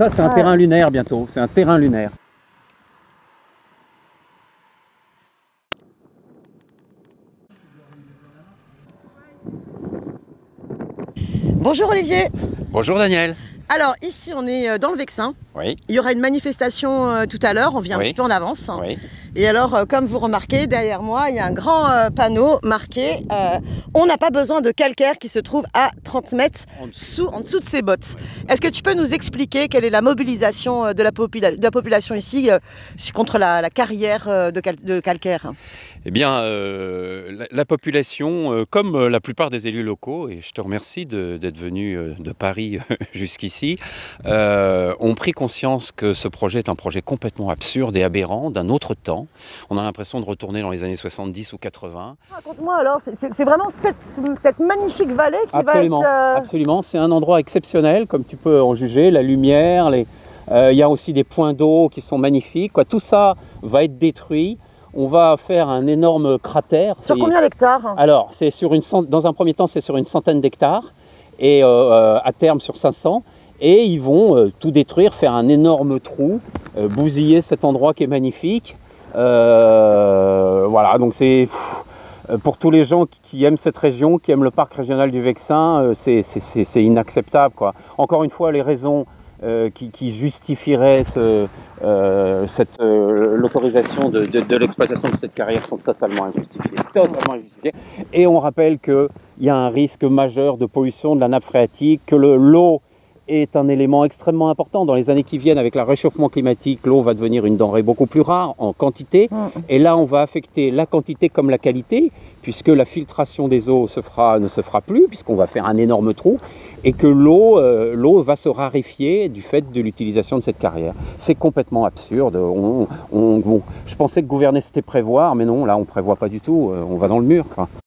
ça, c'est un terrain lunaire bientôt. C'est un terrain lunaire. Bonjour Olivier. Bonjour Daniel. Alors ici on est dans le Vexin. Oui. Il y aura une manifestation tout à l'heure, on vient un petit peu en avance. Oui. Et alors comme vous remarquez, derrière moi il y a un grand panneau marqué on n'a pas besoin de calcaire qui se trouve à 30 mètres en dessous de ses bottes. Est-ce que tu peux nous expliquer quelle est la mobilisation de la population ici contre la carrière de calcaire? Eh bien, la population, comme la plupart des élus locaux, et je te remercie d'être venu de Paris jusqu'ici, ont pris conscience que ce projet est un projet complètement absurde et aberrant, d'un autre temps. On a l'impression de retourner dans les années 70 ou 80. Raconte-moi alors, c'est vraiment cette magnifique vallée qui va être... Absolument, c'est un endroit exceptionnel, comme tu peux en juger, la lumière, il y a aussi des points d'eau qui sont magnifiques, quoi. Tout ça va être détruit. On va faire un énorme cratère. Sur combien d'hectares? Alors, dans un premier temps, c'est sur une centaine d'hectares, et à terme sur 500. Et ils vont tout détruire, faire un énorme trou, bousiller cet endroit qui est magnifique. Voilà, donc c'est pour tous les gens qui aiment cette région, qui aiment le parc régional du Vexin, c'est inacceptable, quoi. Encore une fois, les raisons qui justifieraient l'autorisation de l'exploitation de cette carrière sont totalement injustifiées. Et on rappelle qu'il y a un risque majeur de pollution de la nappe phréatique, que l'eau est un élément extrêmement important. Dans les années qui viennent, avec le réchauffement climatique, l'eau va devenir une denrée beaucoup plus rare en quantité. Et là, on va affecter la quantité comme la qualité, puisque la filtration des eaux ne se fera plus, puisqu'on va faire un énorme trou, et que l'eau va se raréfier du fait de l'utilisation de cette carrière. C'est complètement absurde. Je pensais que gouverner, c'était prévoir, mais non, là, on ne prévoit pas du tout. On va dans le mur, quoi.